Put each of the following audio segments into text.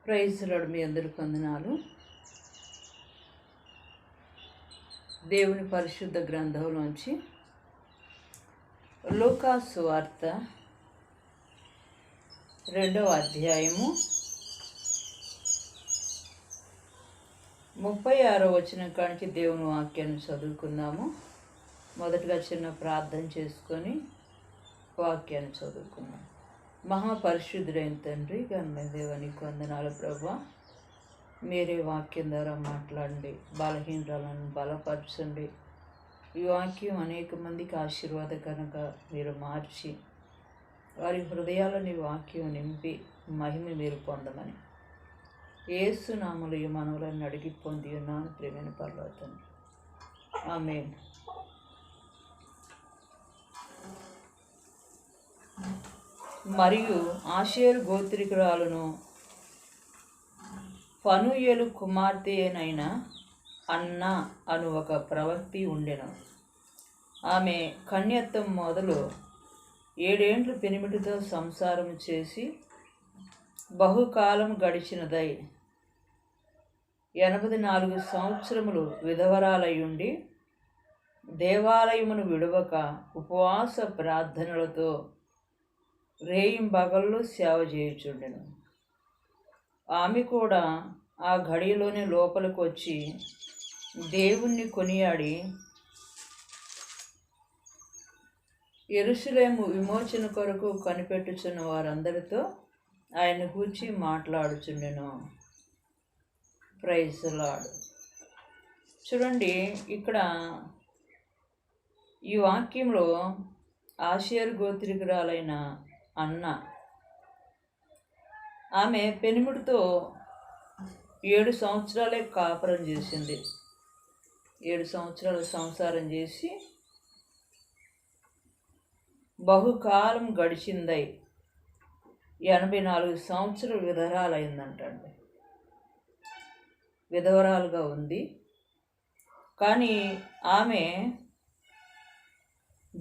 Praise lord. మీ అందరికి వందనాలు. దేవుని పరిశుద్ధ గ్రంథంలోంచి లూకా సువార్త 2వ అధ్యాయము 36వ వచనం కానికి దేవుని వాక్యాన్ని చదువుకుందాము. మొదటగా చిన్న ప్రార్థన చేసుకొని వాక్యాన్ని చదువుకుందాం. మహాపరిశుద్ధుడైన తండ్రి, ఘనమైన దేవానికి వందనాలు ప్రభా. మీరే వాక్యం ద్వారా మాట్లాడండి, బలహీనరాలను బలపరచండి. ఈ వాక్యం అనేక మందికి ఆశీర్వాదకరంగా మీరు మార్చి వారి హృదయాలని వాక్యం నింపి మహిమ మీరు పొందమని యేసు నామములో ఈ మనవులను అడిగి పొంది ఉన్నాను ప్రియమైన పరలోకం. ఆమేన్. మరియు ఆషేరు గోత్రికురాలను ఫనూయేలు కుమార్తె అయిన అన్న అను ఒక ప్రవక్తి ఉండెను. ఆమె కన్యత్వం మొదలు 7 ఏండ్లు పెనిమిటితో సంసారం చేసి బహుకాలం గడిచినదై 84 సంవత్సరములు విధవరాలయుండి దేవాలయమును విడవక ఉపవాస ప్రార్థనలతో రేయింబగళ్ళు సేవ చేయుచుండెను. ఆమె కూడా ఆ ఘడియలోనే లోపలికి వచ్చి దేవుణ్ణి కొనియాడి యెరూషలేము విమోచన కొరకు కనిపెట్టుచున్న వారందరితో ఆయన గూర్చి మాట్లాడుచుండెను. Praise lord. చూడండి, ఇక్కడ ఈ వాక్యంలో ఆషేరు గోత్రికురాలైన అన్న, ఆమె పెనిమిడితో 7 సంవత్సరాలే కాపురం చేసింది. 7 సంవత్సరాలు సంసారం చేసి బహుకాలం గడిచిందై 84 సంవత్సరాలు విధవరాలైందంటండి. విధవరాలుగా ఉంది. కానీ ఆమె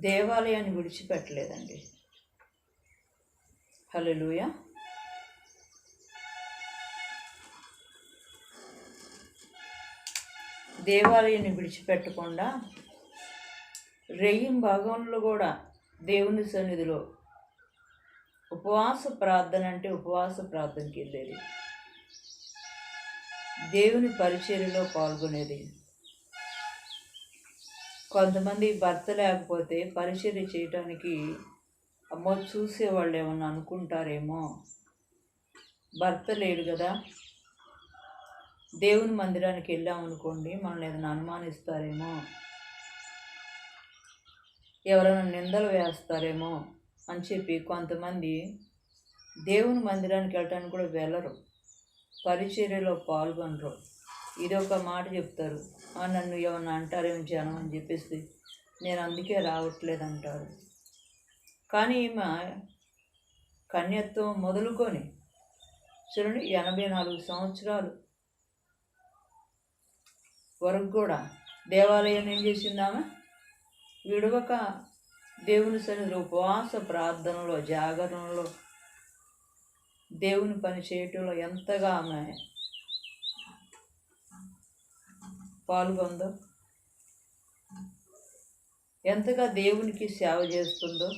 దేవాలయాన్ని విడిచిపెట్టలేదండి. హల్లెలూయా. దేవాలయాన్ని విడిచిపెట్టకుండా భాగంలో కూడా దేవుని సన్నిధిలో ఉపవాస ప్రార్థన అంటే ఉపవాస ప్రార్థనకి వెళ్ళేది, దేవుని పరిచర్యలో పాల్గొనేది. కొంతమంది భర్త లేకపోతే పరిచర్య చేయటానికి అమ్మో చూసేవాళ్ళు ఏమన్నా అనుకుంటారేమో, భర్త లేడు కదా, దేవుని మందిరానికి వెళ్ళామనుకోండి మనల్ని ఏదైనా అనుమానిస్తారేమో, ఎవరైనా నిందలు వేస్తారేమో అని చెప్పి కొంతమంది దేవుని మందిరానికి వెళ్ళటానికి కూడా వెళ్ళరు, పరిచర్యలో పాల్గొనరు. ఇది ఒక మాట చెప్తారు, నన్ను ఏమన్నా అంటారేమో జనం అని చెప్పేసి నేను అందుకే రావట్లేదు అంటారు. కానీ ఈమె కన్యత్వం మొదలుకొని చూడండి 84 సంవత్సరాలు వరకు కూడా దేవాలయాన్ని ఏం చేసిందామె విడవక దేవుని సన్నిధిలో ఉపవాస ప్రార్థనలో జాగరణలో దేవుని పని చేయటంలో ఎంతగా ఆమె పాల్గొందో, ఎంతగా దేవునికి సేవ చేస్తుందో.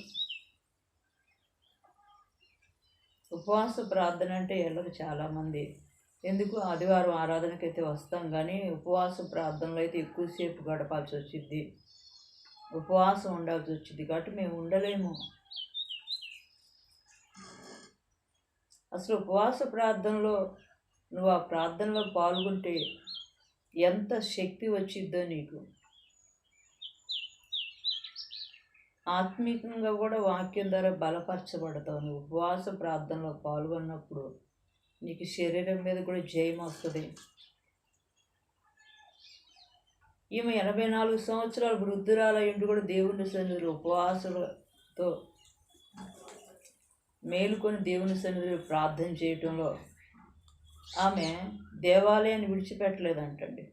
ఉపవాస ప్రార్థన అంటే వెళ్ళరు చాలామంది. ఎందుకు, ఆదివారం ఆరాధనకైతే వస్తాం కానీ ఉపవాస ప్రార్థనలో అయితే ఎక్కువసేపు గడపాల్సి వచ్చింది, ఉపవాసం ఉండాల్సి వచ్చింది. కాబట్టి మేము ఉండలేము. అసలు ఉపవాస ప్రార్థనలో నువ్వు ఆ ప్రార్థనలో పాల్గొంటే ఎంత శక్తి వచ్చిద్దో నీకు. ఆత్మీయంగా కూడా వాక్యం ద్వారా బలపరచబడతావు. నువ్వు ఉపవాస ప్రార్థనలో పాల్గొన్నప్పుడు నీకు శరీరం మీద కూడా జయం వస్తుంది. ఈమె 84 సంవత్సరాలు వృద్ధురాలయ్యుండి కూడా దేవుని సన్నిధిలో ఉపవాసాలతో మేలుకొని దేవుని సన్నిధిలో ప్రార్థన చేయటంలో ఆమె దేవాలయాన్ని విడిచిపెట్టలేదంటండి.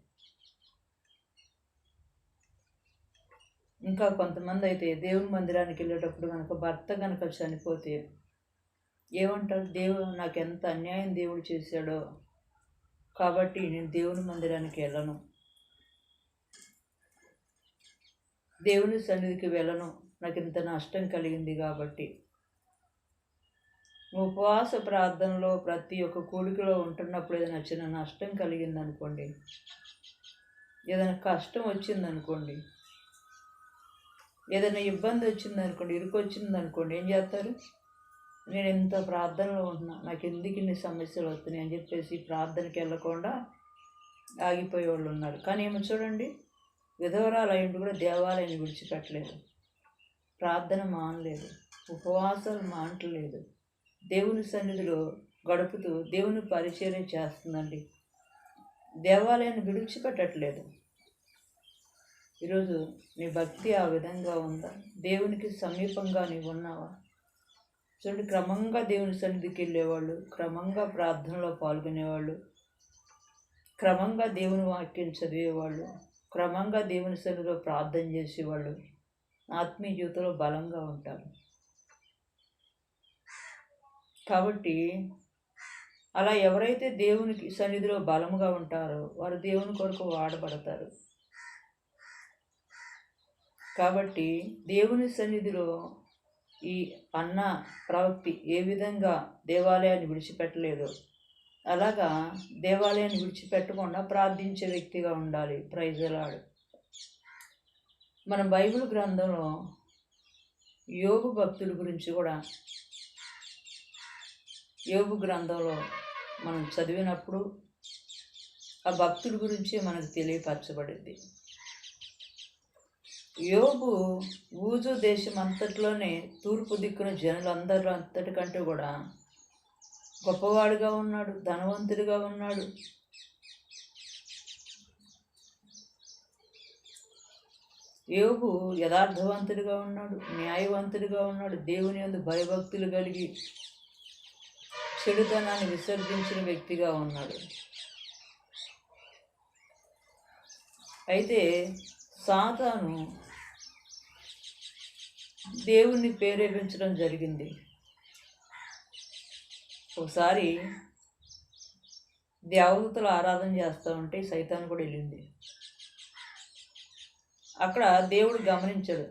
ఇంకా కొంతమంది అయితే దేవుని మందిరానికి వెళ్ళేటప్పుడు కనుక భర్త కనుక చనిపోతే ఏమంటారు, దేవుడు నాకు ఎంత అన్యాయం దేవుడు చేశాడో కాబట్టి నేను దేవుని మందిరానికి వెళ్ళను, దేవుని సన్నిధికి వెళ్ళను, నాకు ఇంత నష్టం కలిగింది కాబట్టి. ఉపవాస ప్రార్థనలో ప్రతి ఒక్క కూడికలో ఉంటున్నప్పుడు ఏదైనా చిన్న నష్టం కలిగిందనుకోండి, ఏదైనా కష్టం వచ్చిందనుకోండి, ఏదైనా ఇబ్బంది వచ్చిందనుకోండి, ఇరుకు వచ్చిందనుకోండి, ఏం చేస్తారు? నేను ఇంత ప్రార్థనలో ఉంటున్నా, నాకు ఎందుకు ఇన్ని సమస్యలు వస్తున్నాయి అని చెప్పేసి ప్రార్థనకి వెళ్ళకుండా ఆగిపోయేవాళ్ళు ఉన్నారు. కానీ ఏమో చూడండి, విధవరాలు అయింటి కూడా దేవాలయాన్ని విడిచిపెట్టలేదు, ప్రార్థన మానలేదు, ఉపవాసాలు మానట్లేదు, దేవుని సన్నిధిలో గడుపుతూ దేవుని పరిచర్య చేస్తుందండి, దేవాలయాన్ని విడిచిపెట్టట్లేదు. ఈరోజు నీ భక్తి ఆ విధంగా ఉందా? దేవునికి సమీపంగా నీవు ఉన్నావా? చూడండి, క్రమంగా దేవుని సన్నిధికి వెళ్ళేవాళ్ళు, క్రమంగా ప్రార్థనలో పాల్గొనేవాళ్ళు, క్రమంగా దేవుని వాక్యం చదివేవాళ్ళు, క్రమంగా దేవుని సన్నిధిలో ప్రార్థన చేసేవాళ్ళు ఆత్మీయ జీవితంలో బలంగా ఉంటారు. కాబట్టి అలా ఎవరైతే దేవునికి సన్నిధిలో బలముగా ఉంటారో వారు దేవుని కొరకు వాడబడతారు. కాబట్టి దేవుని సన్నిధిలో ఈ అన్న ప్రవక్తి ఏ విధంగా దేవాలయాన్ని విడిచిపెట్టలేదో అలాగా దేవాలయాన్ని విడిచిపెట్టకుండా ప్రార్థించే వ్యక్తిగా ఉండాలి. Praise the lord. మన బైబిల్ గ్రంథంలో యోబు భక్తుల గురించి కూడా యోబు గ్రంథంలో మనం చదివినప్పుడు ఆ భక్తుల గురించి మనకు తెలియపరచబడింది. యోబు ఊజు దేశం అంతట్లోనే తూర్పు దిక్కున జనులందరూ అంతటికంటే కూడా గొప్పవాడుగా ఉన్నాడు, ధనవంతుడిగా ఉన్నాడు. యోబు యథార్థవంతుడిగా ఉన్నాడు, న్యాయవంతుడిగా ఉన్నాడు, దేవుని యందు భయభక్తులు కలిగి చెడుతనాన్ని విసర్జించిన వ్యక్తిగా ఉన్నాడు. అయితే సాతాను దేవుణ్ణి ప్రేరేపించడం జరిగింది. ఒకసారి దేవదూతలు ఆరాధన చేస్తూ ఉంటే సైతాను కూడా వెళ్ళింది. అక్కడ దేవుడు గమనించాడు,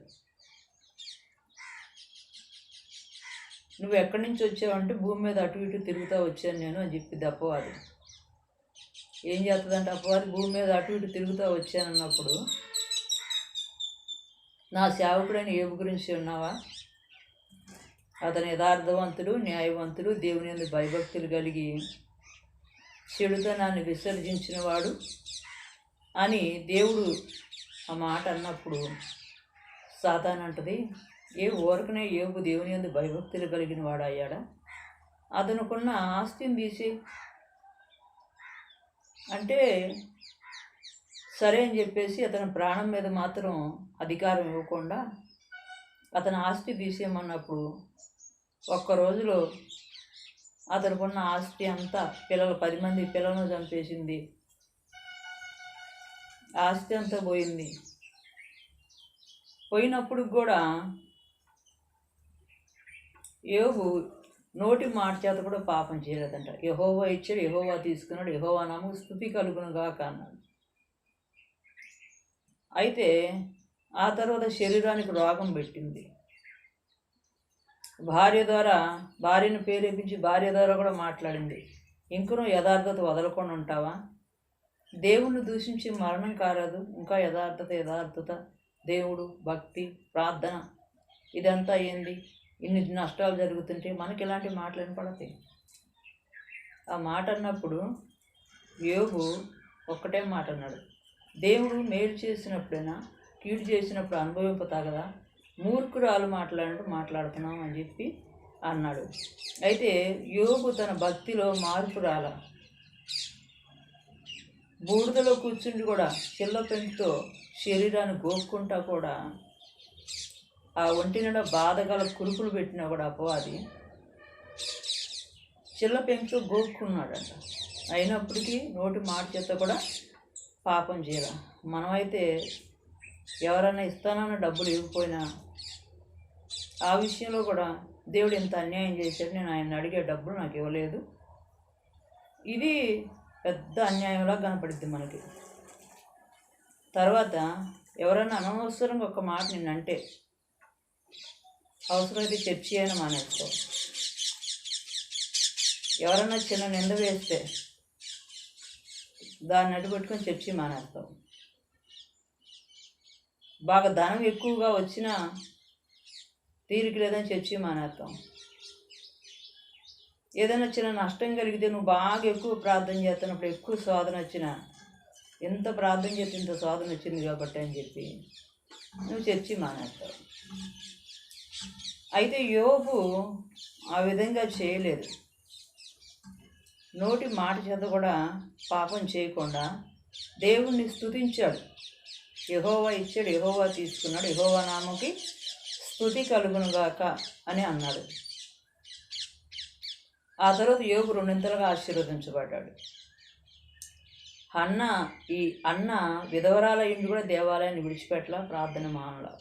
నువ్వు ఎక్కడి నుంచి వచ్చావంటే భూమి మీద అటు ఇటు తిరుగుతూ వచ్చాను నేను అని చెప్పింది అపవాది. ఏం చేస్తుందంటే అపవాది భూమి మీద అటు ఇటు తిరుగుతూ వచ్చానన్నప్పుడు, నా సేవకుడైన యోబు గురించి ఉన్నావా? అతను యథార్థవంతుడు, న్యాయవంతుడు, దేవుని యందు భయభక్తులు కలిగి చెడుతనాన్ని విసర్జించిన వాడు అని దేవుడు ఆ మాట అన్నప్పుడు సాతాను అంటది, ఏ ఊరకనే యోబు దేవుని యందు భయభక్తులు కలిగిన వాడు అయ్యాడా? అతనుకున్న ఆస్తిని తీసి అంటే సరే అని చెప్పేసి అతని ప్రాణం మీద మాత్రం అధికారం ఇవ్వకుండా అతని ఆస్తి తీసేయమన్నప్పుడు ఒక్క రోజులో అతనుకున్న ఆస్తి అంతా 10 మంది పిల్లలను చంపేసింది, ఆస్తి అంతా పోయింది. పోయినప్పుడు కూడా యోబు నోటి మాట చేత కూడా పాపం చేయలేదంట. యెహోవా ఇచ్చాడు, యెహోవా తీసుకున్నాడు, యెహోవా నామముకు స్తుతి కలుగునుగాక అన్నాడు. అయితే ఆ తర్వాత శరీరానికి రోగం పెట్టింది. భార్యను ప్రేరేపించి భార్య ద్వారా కూడా మాట్లాడింది, ఇంకనూ యథార్థత వదలకుండా ఉంటావా? దేవుణ్ణి దూషించి మరణం కారాదు, ఇంకా యథార్థత, దేవుడు, భక్తి, ప్రార్థన ఇదంతా ఏంది? ఇన్ని నష్టాలు జరుగుతుంటే మనకి ఇలాంటి మాటలు వినపడతాయి. ఆ మాట అన్నప్పుడు యోబు ఒక్కటే మాట అన్నాడు, దేవుడు మేలు చేసినప్పుడైనా కీడు చేసినప్పుడు అనుభవింపతాగదా, మూర్ఖురాలు మాట్లాడినట్టు మాట్లాడుతున్నాం అని చెప్పి అన్నాడు. అయితే యోబు తన భక్తిలో మార్పు రాల. బూడిదలో కూర్చుండి కూడా చిల్ల పెంకుతో శరీరాన్ని గోక్కుంటా కూడా ఆ ఒంటి నిండా బాధగల కురుపులు పెట్టినా కూడా అపవాది చిల్ల పెంకుతో గోక్కున్నాడంట. అయినప్పటికీ నోటి మాట చేత కూడా పాపం చేయాల. మనమైతే ఎవరైనా ఇస్తానన్న డబ్బులు ఇవ్వకపోయినా ఆ విషయంలో కూడా దేవుడు ఇంత అన్యాయం చేశాడు, నేను ఆయన అడిగే డబ్బులు నాకు ఇవ్వలేదు. ఇది పెద్ద అన్యాయంలా కనపడుద్ది మనకి. తర్వాత ఎవరన్నా అనవసరంగా ఒక మాట నిన్నంటే అవసరమైతే చర్చి అయినా మానేస్తావు. ఎవరన్నా చిన్న నింద వేస్తే దాన్ని అడ్డుపెట్టుకొని చర్చి మానేస్తావు. బాగా ధనం ఎక్కువగా వచ్చినా తీరిక లేదని చర్చి మానేస్తాం. ఏదైనా చిన్న నష్టం కలిగితే నువ్వు బాగా ఎక్కువ ప్రార్థన చేస్తున్నప్పుడు ఎక్కువ శోధన వచ్చినా, ఎంత ప్రార్థన చేస్తే ఇంత శోధన వచ్చింది కాబట్టి అని చెప్పి నువ్వు చర్చి మానేస్తావు. అయితే యోబు ఆ విధంగా చేయలేదు. నోటి మాట చేత కూడా పాపం చేయకుండా దేవుణ్ణి స్తుతించాడు. యెహోవా ఇచ్చాడు, యెహోవా తీసుకున్నాడు, యెహోవా నామకి స్తుతి కలుగునుగాక అని అన్నాడు. ఆ తర్వాత యోబు రెండింతలుగా ఆశీర్వదించబడ్డాడు. అన్న విధవరాల ఇంటి కూడా దేవాలయాన్ని విడిచిపెట్టలా, ప్రార్థన మానలా.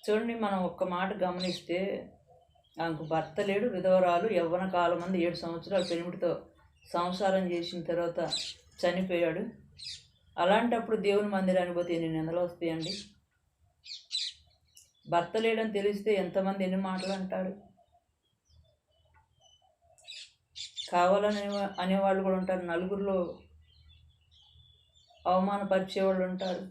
చూడండి, మనం ఒక్క మాట గమనిస్తే ఆమెకు భర్త లేడు, విధవరాలు, యవ్వన కాలం మంది 7 సంవత్సరాలు పెనిమిటితో సంసారం చేసిన తర్వాత చనిపోయాడు. అలాంటప్పుడు దేవుని మందిరానికి పోతే ఎన్ని నిందలు వస్తాయండి. భర్త లేడని తెలిస్తే ఎంతమంది ఎన్ని మాటలు అంటారు. కావాలని అనేవాళ్ళు కూడా ఉంటారు, నలుగురిలో అవమానపరిచేవాళ్ళు ఉంటారు.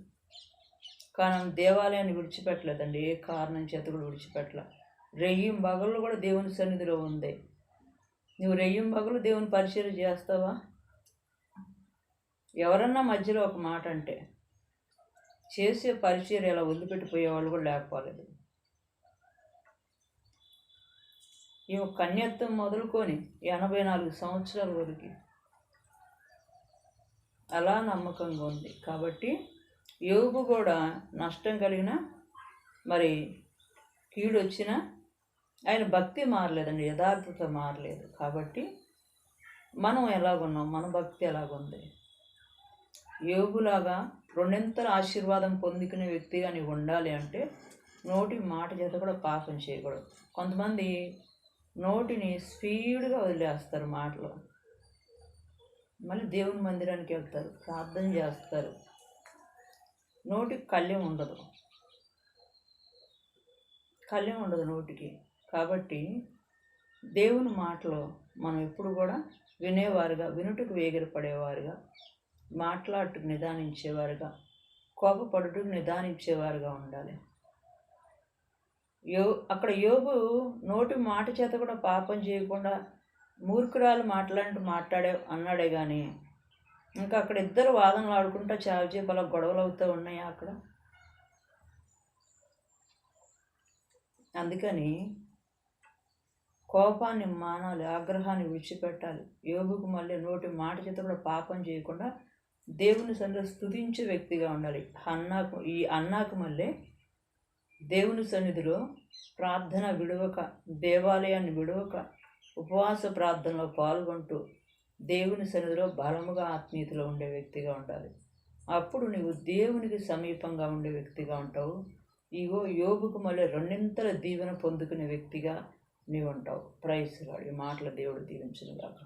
కానీ దేవాలయాన్ని విడిచిపెట్టలేదండి, ఏ కారణం చేత కూడా విడిచిపెట్టలే. రెయ్యం పగళ్ళు కూడా దేవుని సన్నిధిలో ఉంది. నువ్వు రెయ్యం పగలు దేవుని పరిచయం చేస్తావా? ఎవరన్నా మధ్యలో ఒక మాట అంటే చేసే పరిచయం ఇలా వదిలిపెట్టిపోయేవాళ్ళు కూడా లేకపోలేదు. ఈ కన్యత్వం మొదలుకొని 84 సంవత్సరాల వరకు అలా నమ్మకంగా ఉంది. కాబట్టి యోబు కూడా నష్టం కలిగిన, మరి కీడు వచ్చినా ఆయన భక్తి మారలేదండి, యథార్థత మారలేదు. కాబట్టి మనం ఎలాగున్నాం, మన భక్తి ఎలాగుంది? యోబులాగా రెండింతల ఆశీర్వాదం పొందుకునే వ్యక్తిగా నీవు ఉండాలి అంటే నోటి మాట చేత కూడా పాపం చేయకూడదు. కొంతమంది నోటిని స్పీడ్గా వదిలేస్తారు మాటలు, మళ్ళీ దేవుని మందిరానికి వెళ్తారు, ప్రార్థన చేస్తారు, నోటికి కళ్యం ఉండదు నోటికి. కాబట్టి దేవుని మాటలో మనం ఎప్పుడు కూడా వినేవారుగా, వినుటకు వేగిరపడేవారుగా, మాట్లాడుటకు నిదానించేవారుగా, కోపపడుటకు నిదానించేవారుగా ఉండాలి. అక్కడ యోబు నోటి మాట చేత కూడా పాపం చేయకుండా మూర్ఖురాలు మాట్లాడే కానీ ఇంకా అక్కడ ఇద్దరు వాదనలు ఆడుకుంటా చావచేపల గొడవలు అవుతూ ఉన్నాయి అక్కడ. అందుకని కోపాన్ని మానాలి, ఆగ్రహాన్ని విడిచిపెట్టాలి. యోబుకు మళ్ళీ నోటి మాట చేత కూడా పాపం చేయకుండా దేవుని సన్నిధిలో స్తుతించే వ్యక్తిగా ఉండాలి. అన్నాకు మళ్ళీ దేవుని సన్నిధిలో ప్రార్థన విడవక, దేవాలయాన్ని విడవక, ఉపవాస ప్రార్థనలో పాల్గొంటూ దేవుని సన్నిధిలో బలముగా ఆత్మీయతలో ఉండే వ్యక్తిగా ఉండాలి. అప్పుడు నీవు దేవునికి సమీపంగా ఉండే వ్యక్తిగా ఉంటావు. ఇగో యోబుకు మళ్ళీ రెండింతల దీవెన పొందుకునే వ్యక్తిగా నీవు ఉంటావు. Praise lord. ఈ మాటల దేవుడు దీవించును గాక.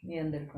మీ అందరికీ